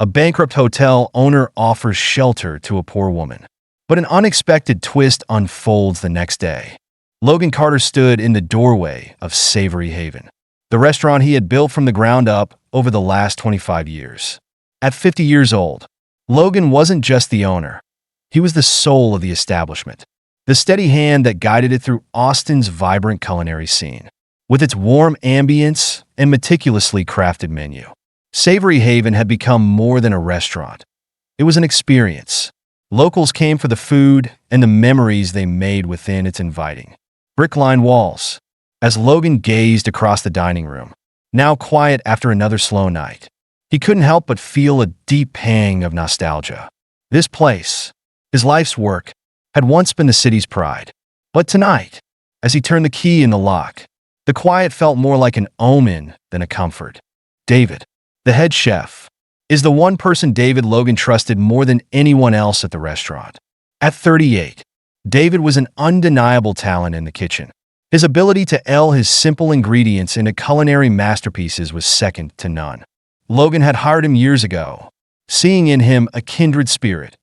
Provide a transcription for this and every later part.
A bankrupt hotel owner offers shelter to a poor woman. But an unexpected twist unfolds the next day. Logan Carter stood in the doorway of Savory Haven, the restaurant he had built from the ground up over the last 25 years. At 50 years old, Logan wasn't just the owner. He was the soul of the establishment, the steady hand that guided it through Austin's vibrant culinary scene. With its warm ambience and meticulously crafted menu, Savory Haven had become more than a restaurant. It was an experience. Locals came for the food and the memories they made within its inviting, brick-lined walls. As Logan gazed across the dining room, now quiet after another slow night, he couldn't help but feel a deep pang of nostalgia. This place, his life's work, had once been the city's pride. But tonight, as he turned the key in the lock, the quiet felt more like an omen than a comfort. David, the head chef, is the one person David Logan trusted more than anyone else at the restaurant. At 38, David was an undeniable talent in the kitchen. His ability to ell his simple ingredients into culinary masterpieces was second to none. Logan had hired him years ago, seeing in him a kindred spirit,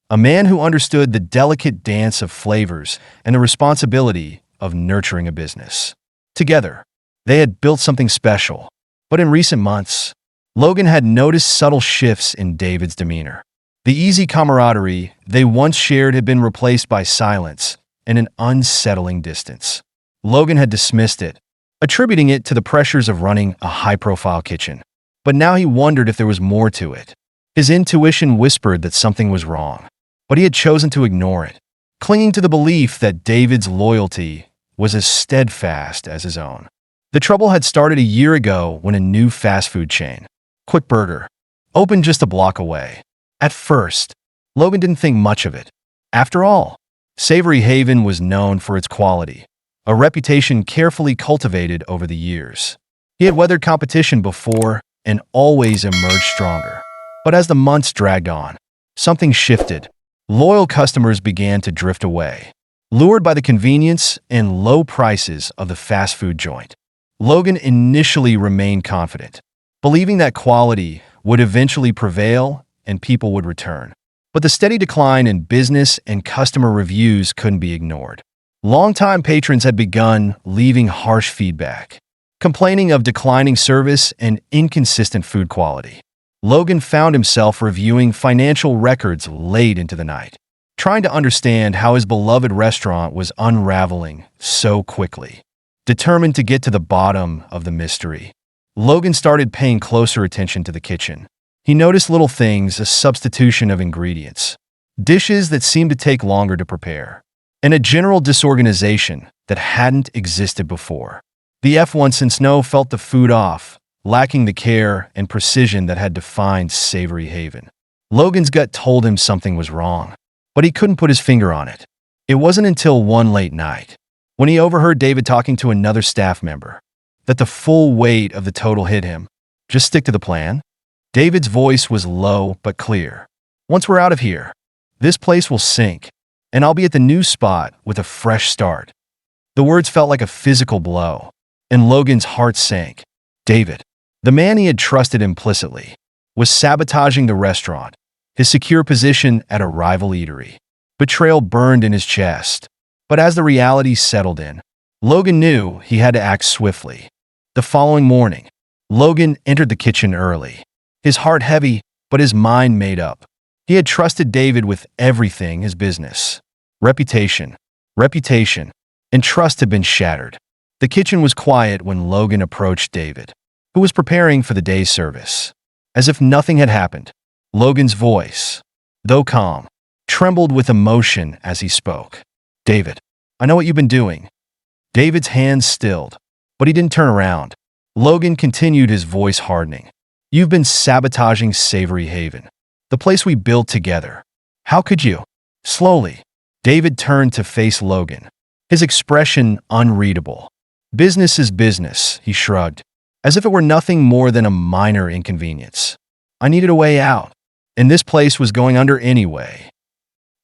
a man who understood the delicate dance of flavors and the responsibility of nurturing a business. Together, they had built something special. But in recent months, Logan had noticed subtle shifts in David's demeanor. The easy camaraderie they once shared had been replaced by silence and an unsettling distance. Logan had dismissed it, attributing it to the pressures of running a high-profile kitchen. But now he wondered if there was more to it. His intuition whispered that something was wrong, but he had chosen to ignore it, clinging to the belief that David's loyalty was as steadfast as his own. The trouble had started a year ago when a new fast food chain, Quick Burger, opened just a block away. At first, Logan didn't think much of it. After all, Savory Haven was known for its quality, a reputation carefully cultivated over the years. He had weathered competition before and always emerged stronger. But as the months dragged on, something shifted. Loyal customers began to drift away, lured by the convenience and low prices of the fast food joint. Logan initially remained confident, believing that quality would eventually prevail and people would return. But the steady decline in business and customer reviews couldn't be ignored. Longtime patrons had begun leaving harsh feedback, complaining of declining service and inconsistent food quality. Logan found himself reviewing financial records late into the night, trying to understand how his beloved restaurant was unraveling so quickly. Determined to get to the bottom of the mystery, Logan started paying closer attention to the kitchen. He noticed little things, a substitution of ingredients, dishes that seemed to take longer to prepare, and a general disorganization that hadn't existed before. The F1 Snow felt the food off, lacking the care and precision that had defined Savory Haven. Logan's gut told him something was wrong, but he couldn't put his finger on it. It wasn't until one late night, when he overheard David talking to another staff member, that the full weight of the total hit him. Just stick to the plan? David's voice was low but clear. Once we're out of here, this place will sink, and I'll be at the new spot with a fresh start. The words felt like a physical blow, and Logan's heart sank. David, the man he had trusted implicitly, was sabotaging the restaurant, his secure position at a rival eatery. Betrayal burned in his chest. But as the reality settled in, Logan knew he had to act swiftly. The following morning, Logan entered the kitchen early, his heart heavy, but his mind made up. He had trusted David with everything, his business. Reputation, and trust had been shattered. The kitchen was quiet when Logan approached David, who was preparing for the day's service. As if nothing had happened, Logan's voice, though calm, trembled with emotion as he spoke. David, I know what you've been doing. David's hands stilled, but he didn't turn around. Logan continued, his voice hardening. You've been sabotaging Savory Haven, the place we built together. How could you? Slowly, David turned to face Logan, his expression unreadable. Business is business, he shrugged, as if it were nothing more than a minor inconvenience. I needed a way out, and this place was going under anyway.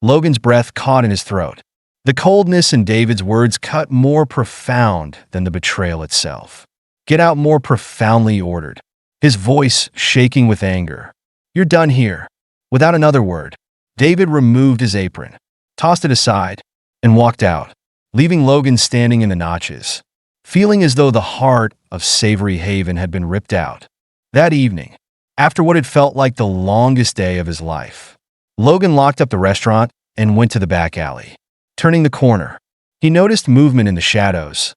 Logan's breath caught in his throat. The coldness in David's words cut more profound than the betrayal itself. Get out, more profoundly ordered, his voice shaking with anger. You're done here." Without another word, David removed his apron, tossed it aside, and walked out, leaving Logan standing in the notches, feeling as though the heart of Savory Haven had been ripped out. That evening, after what had felt like the longest day of his life, Logan locked up the restaurant and went to the back alley. Turning the corner, he noticed movement in the shadows.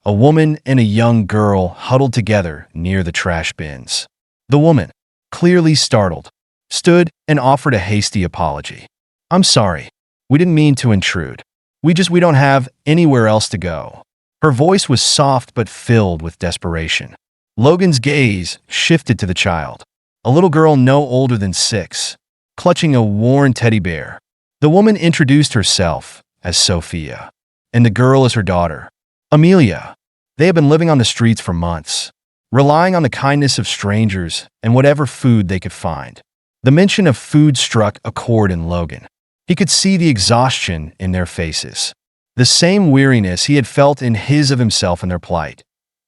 A woman and a young girl huddled together near the trash bins. The woman, clearly startled, stood and offered a hasty apology. "I'm sorry. We didn't mean to intrude. We don't have anywhere else to go." Her voice was soft but filled with desperation. Logan's gaze shifted to the child, a little girl no older than 6, clutching a worn teddy bear. The woman introduced herself as Sophia, and the girl as her daughter, Amelia. They had been living on the streets for months, relying on the kindness of strangers and whatever food they could find. The mention of food struck a chord in Logan. He could see the exhaustion in their faces, the same weariness he had felt in his of himself and their plight.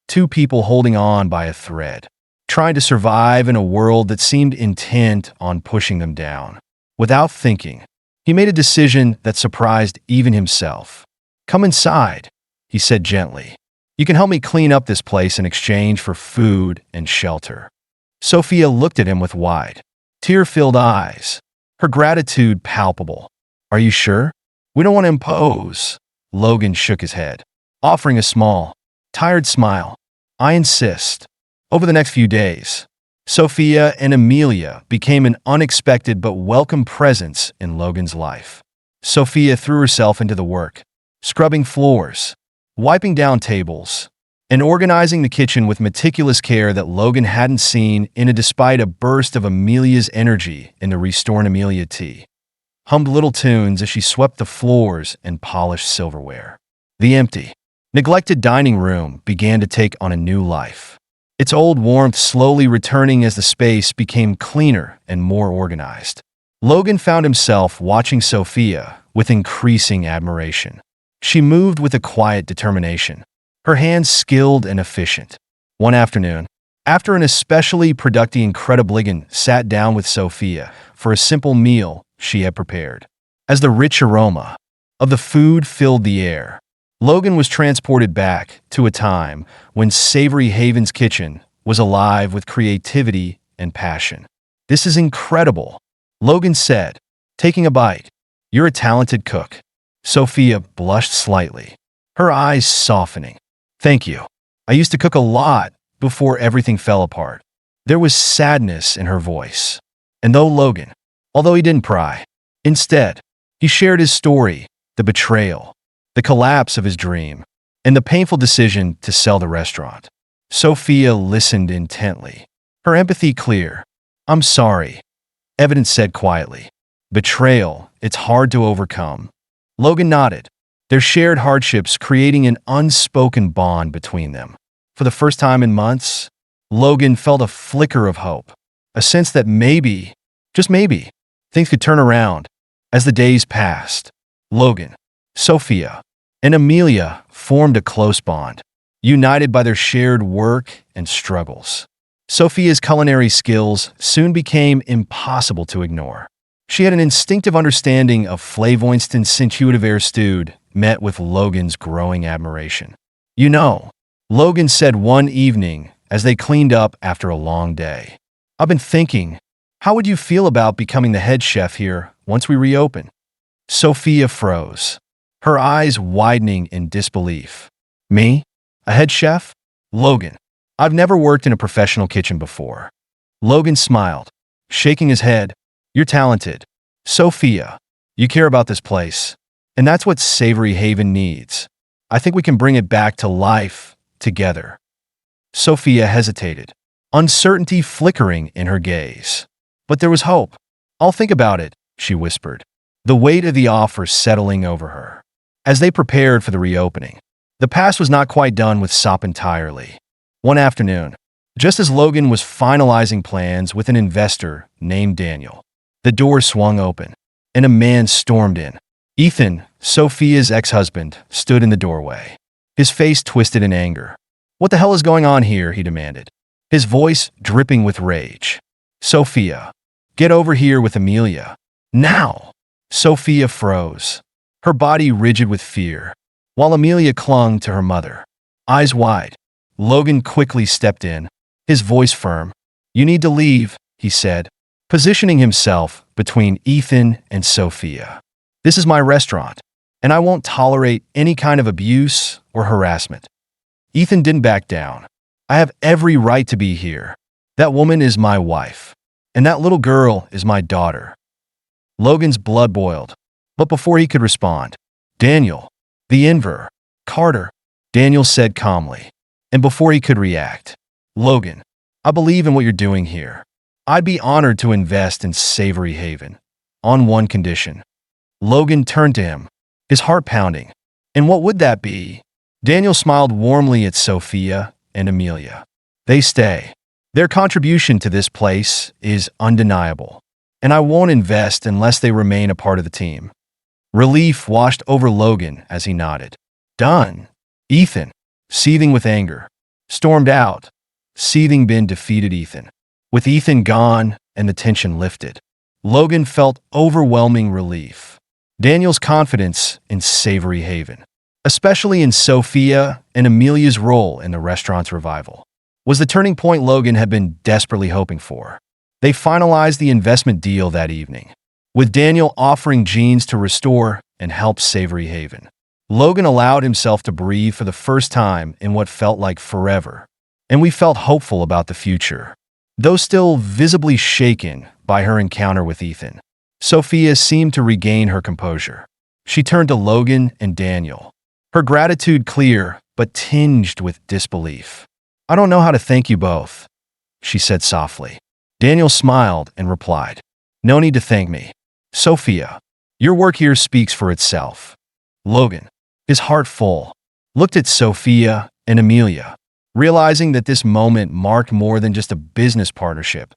Two people holding on by a thread, trying to survive in a world that seemed intent on pushing them down. Without thinking, he made a decision that surprised even himself. "Come inside," he said gently. "You can help me clean up this place in exchange for food and shelter." Sophia looked at him with wide, tear-filled eyes, her gratitude palpable. "Are you sure? We don't want to impose." Logan shook his head, offering a small, tired smile. "I insist." Over the next few days, Sophia and Amelia became an unexpected but welcome presence in Logan's life. Sophia threw herself into the work, scrubbing floors, wiping down tables, and organizing the kitchen with meticulous care that Logan hadn't seen despite a burst of Amelia's energy in the Restore Amelia tea. Hummed little tunes as she swept the floors and polished silverware. The empty, neglected dining room began to take on a new life, its old warmth slowly returning as the space became cleaner and more organized. Logan found himself watching Sophia with increasing admiration. She moved with a quiet determination, her hands skilled and efficient. One afternoon, after an especially productive Incredibligan sat down with Sophia for a simple meal she had prepared. As the rich aroma of the food filled the air, Logan was transported back to a time when Savory Haven's kitchen was alive with creativity and passion. "This is incredible," Logan said, taking a bite. "You're a talented cook." Sophia blushed slightly, her eyes softening. "Thank you. I used to cook a lot before everything fell apart." There was sadness in her voice. And although he didn't pry, instead, he shared his story, the betrayal, the collapse of his dream, and the painful decision to sell the restaurant. Sophia listened intently, her empathy clear. "I'm sorry," Evidence said quietly. "Betrayal, it's hard to overcome." Logan nodded, their shared hardships creating an unspoken bond between them. For the first time in months, Logan felt a flicker of hope, a sense that maybe, just maybe, things could turn around. As the days passed, Logan, Sophia, and Amelia formed a close bond, united by their shared work and struggles. Sophia's culinary skills soon became impossible to ignore. She had an instinctive understanding of Flavoinston Cintuitivere stewed, met with Logan's growing admiration. "You know," Logan said one evening as they cleaned up after a long day, "I've been thinking, how would you feel about becoming the head chef here once we reopen?" Sophia froze, her eyes widening in disbelief. "Me? A head chef? Logan, I've never worked in a professional kitchen before." Logan smiled, shaking his head. "You're talented, Sophia. You care about this place, and that's what Savory Haven needs. I think we can bring it back to life together." Sophia hesitated, uncertainty flickering in her gaze. But there was hope. "I'll think about it," she whispered, the weight of the offer settling over her. As they prepared for the reopening, the past was not quite done with SOP entirely. One afternoon, just as Logan was finalizing plans with an investor named Daniel, the door swung open, and a man stormed in. Ethan, Sophia's ex-husband, stood in the doorway, his face twisted in anger. "What the hell is going on here?" he demanded, his voice dripping with rage. "Sophia, Get over here with Amelia. Now! Sophia froze, her body rigid with fear, while Amelia clung to her mother. Eyes wide, Logan quickly stepped in, his voice firm. You need to leave, he said, positioning himself between Ethan and Sophia. This is my restaurant, and I won't tolerate any kind of abuse or harassment. Ethan didn't back down. I have every right to be here. That woman is my wife, and that little girl is my daughter. Logan's blood boiled, but before he could respond, Daniel, the inver, Carter, Daniel said calmly, and before he could react, Logan, I believe in what you're doing here. I'd be honored to invest in Savory Haven, on one condition. Logan turned to him, his heart pounding. And what would that be? Daniel smiled warmly at Sophia and Amelia. They stay. Their contribution to this place is undeniable, and I won't invest unless they remain a part of the team. Relief washed over Logan as he nodded. Done. Ethan, seething with anger, stormed out. Seething bin defeated Ethan. With Ethan gone and the tension lifted, Logan felt overwhelming relief. Daniel's confidence in Savory Haven, especially in Sophia and Amelia's role in the restaurant's revival, was the turning point Logan had been desperately hoping for. They finalized the investment deal that evening, with Daniel offering jeans to restore and help Savory Haven. Logan allowed himself to breathe for the first time in what felt like forever, and we felt hopeful about the future. Though still visibly shaken by her encounter with Ethan, Sophia seemed to regain her composure. She turned to Logan and Daniel, her gratitude clear but tinged with disbelief. I don't know how to thank you both, she said softly. Daniel smiled and replied, No need to thank me. Sophia, your work here speaks for itself. Logan, his heart full, looked at Sophia and Amelia, realizing that this moment marked more than just a business partnership.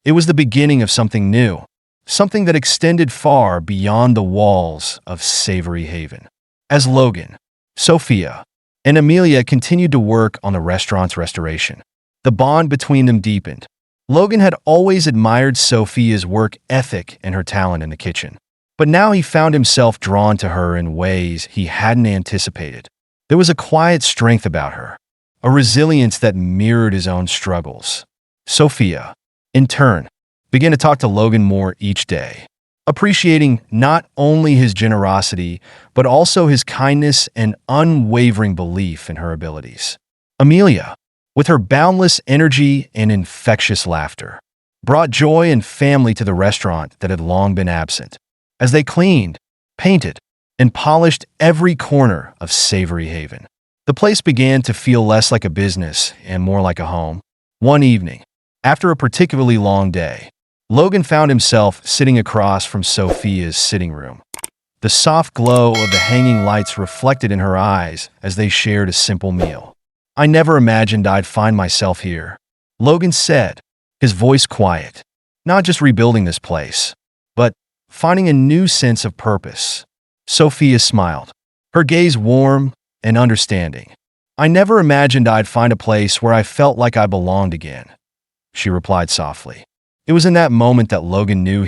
It was the beginning of something new, something that extended far beyond the walls of Savory Haven. As Logan, Sophia, and Amelia continued to work on the restaurant's restoration, the bond between them deepened. Logan had always admired Sophia's work ethic and her talent in the kitchen, but now he found himself drawn to her in ways he hadn't anticipated. There was a quiet strength about her, a resilience that mirrored his own struggles. Sophia, in turn, began to talk to Logan more each day, appreciating not only his generosity, but also his kindness and unwavering belief in her abilities. Amelia, with her boundless energy and infectious laughter, brought joy and family to the restaurant that had long been absent. As they cleaned, painted, and polished every corner of Savory Haven, the place began to feel less like a business and more like a home. One evening, after a particularly long day, Logan found himself sitting across from Sophia's sitting room. The soft glow of the hanging lights reflected in her eyes as they shared a simple meal. I never imagined I'd find myself here, Logan said, his voice quiet. Not just rebuilding this place, but finding a new sense of purpose. Sophia smiled, her gaze warm and understanding. I never imagined I'd find a place where I felt like I belonged again, she replied softly. It was in that moment that Logan knew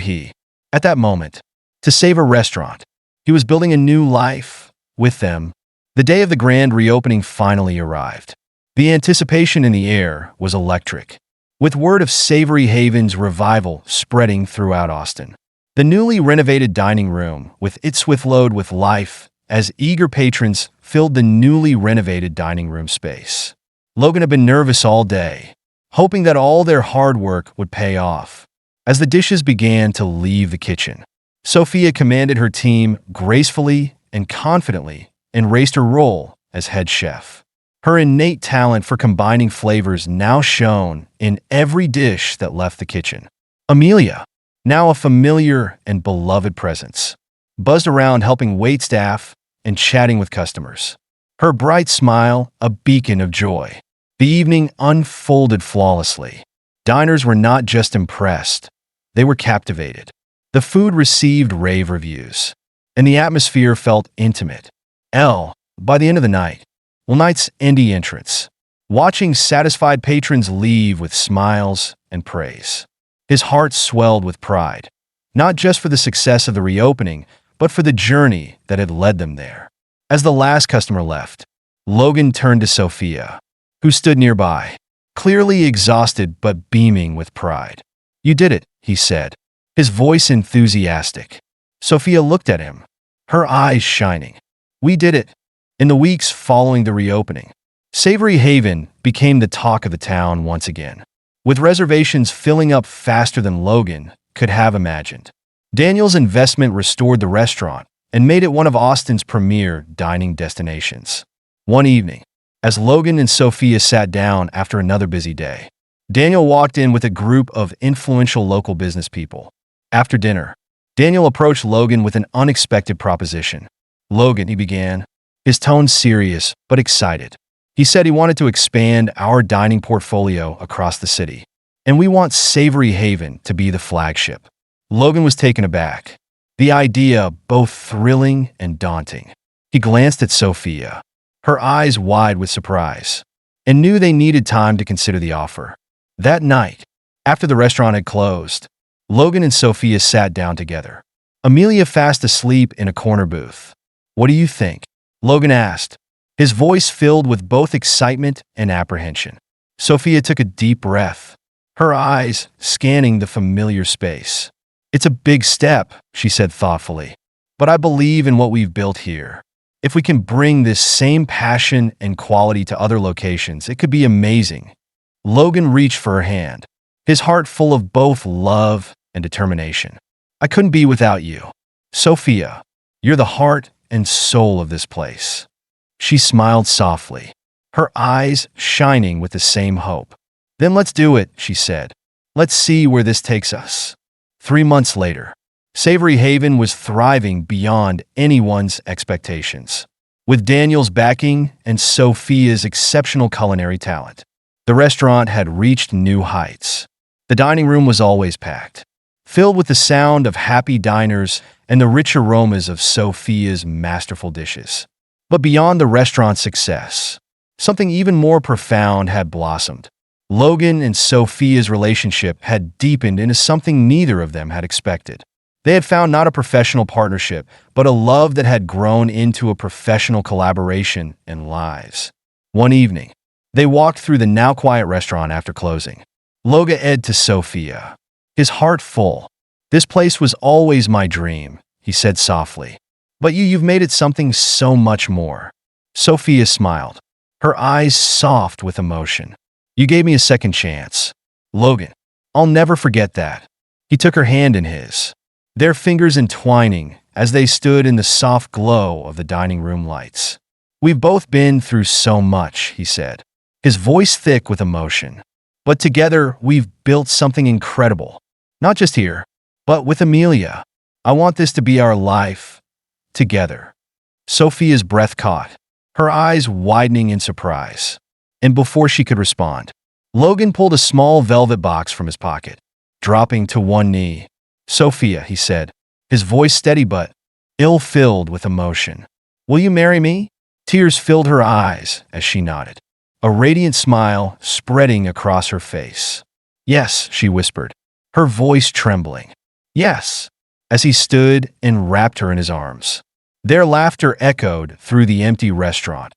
at that moment, to save a restaurant, he was building a new life with them. The day of the grand reopening finally arrived. The anticipation in the air was electric, with word of Savory Haven's revival spreading throughout Austin. The newly renovated dining room, with its flowed with life as eager patrons filled the newly renovated dining room space. Logan had been nervous all day, hoping that all their hard work would pay off. As the dishes began to leave the kitchen, Sophia commanded her team gracefully and confidently embraced her role as head chef. Her innate talent for combining flavors now shone in every dish that left the kitchen. Amelia, now a familiar and beloved presence, buzzed around helping waitstaff and chatting with customers. Her bright smile, a beacon of joy. The evening unfolded flawlessly. Diners were not just impressed, they were captivated. The food received rave reviews, and the atmosphere felt intimate. By the end of the night, night's indie entrance, watching satisfied patrons leave with smiles and praise. His heart swelled with pride, not just for the success of the reopening, but for the journey that had led them there. As the last customer left, Logan turned to Sophia, who stood nearby, clearly exhausted but beaming with pride. "You did it," he said, his voice enthusiastic. Sophia looked at him, her eyes shining. "We did it." In the weeks following the reopening, Savory Haven became the talk of the town once again, with reservations filling up faster than Logan could have imagined. Daniel's investment restored the restaurant and made it one of Austin's premier dining destinations. One evening, as Logan and Sophia sat down after another busy day, Daniel walked in with a group of influential local business people. After dinner, Daniel approached Logan with an unexpected proposition. "Logan," he began, his tone serious but excited. He said he wanted to expand our dining portfolio across the city, and we want Savory Haven to be the flagship. Logan was taken aback, the idea both thrilling and daunting. He glanced at Sophia, her eyes wide with surprise, and knew they needed time to consider the offer. That night, after the restaurant had closed, Logan and Sophia sat down together, Amelia fast asleep in a corner booth. "What do you think?" Logan asked, his voice filled with both excitement and apprehension. Sophia took a deep breath, her eyes scanning the familiar space. "It's a big step," she said thoughtfully, "but I believe in what we've built here. If we can bring this same passion and quality to other locations, it could be amazing." Logan reached for her hand, his heart full of both love and determination. "I couldn't be without you. Sophia, you're the heart and soul of this place." She smiled softly, her eyes shining with the same hope. "Then let's do it," she said. "Let's see where this takes us." 3 months later, Savory Haven was thriving beyond anyone's expectations. With Daniel's backing and Sophia's exceptional culinary talent, the restaurant had reached new heights. The dining room was always packed, filled with the sound of happy diners and the rich aromas of Sophia's masterful dishes. But beyond the restaurant's success, something even more profound had blossomed. Logan and Sophia's relationship had deepened into something neither of them had expected. They had found not a professional partnership, but a love that had grown into a professional collaboration in lives. One evening, they walked through the now quiet restaurant after closing. Logan said to Sophia, his heart full, "This place was always my dream," he said softly. "But you've made it something so much more." Sophia smiled, her eyes soft with emotion. "You gave me a second chance, Logan. I'll never forget that." He took her hand in his, their fingers entwining as they stood in the soft glow of the dining room lights. "We've both been through so much," he said, his voice thick with emotion. "But together, we've built something incredible. Not just here, but with Amelia. I want this to be our life together." Sophia's breath caught, her eyes widening in surprise. And before she could respond, Logan pulled a small velvet box from his pocket, dropping to one knee. "Sophia," he said, his voice steady but ill-filled with emotion. "Will you marry me?" Tears filled her eyes as she nodded, a radiant smile spreading across her face. "Yes," she whispered, her voice trembling. "Yes," as he stood and wrapped her in his arms. Their laughter echoed through the empty restaurant,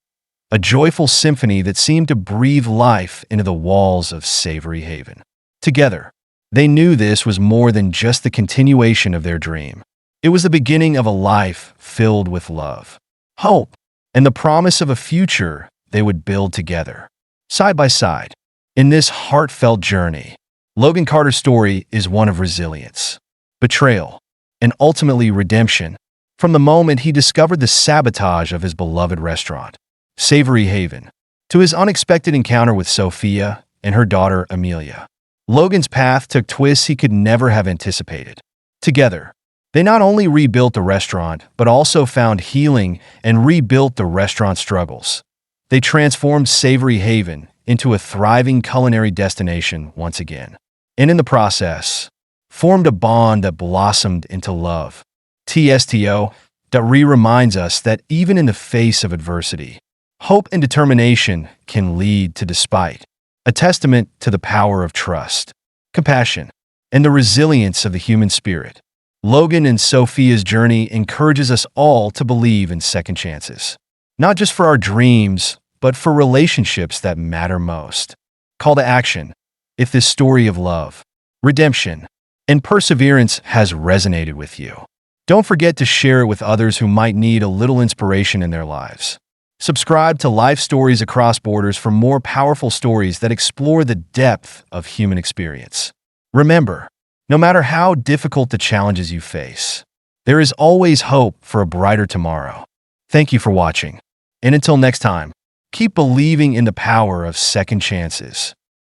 a joyful symphony that seemed to breathe life into the walls of Savory Haven. Together, they knew this was more than just the continuation of their dream. It was the beginning of a life filled with love, hope, and the promise of a future they would build together, side by side. In this heartfelt journey, Logan Carter's story is one of resilience, betrayal, and ultimately redemption. From the moment he discovered the sabotage of his beloved restaurant, Savory Haven, to his unexpected encounter with Sophia and her daughter Amelia, Logan's path took twists he could never have anticipated. Together, they not only rebuilt the restaurant, but also found healing and rebuilt the restaurant's struggles. They transformed Savory Haven into a thriving culinary destination once again, and in the process, formed a bond that blossomed into love. TSTO, that reminds us that even in the face of adversity, hope and determination can lead to despite, a testament to the power of trust, compassion, and the resilience of the human spirit. Logan and Sophia's journey encourages us all to believe in second chances, not just for our dreams, but for relationships that matter most. Call to action. If this story of love, redemption, and perseverance has resonated with you, don't forget to share it with others who might need a little inspiration in their lives. Subscribe to Life Stories Across Borders for more powerful stories that explore the depth of human experience. Remember, no matter how difficult the challenges you face, there is always hope for a brighter tomorrow. Thank you for watching. And until next time, keep believing in the power of second chances.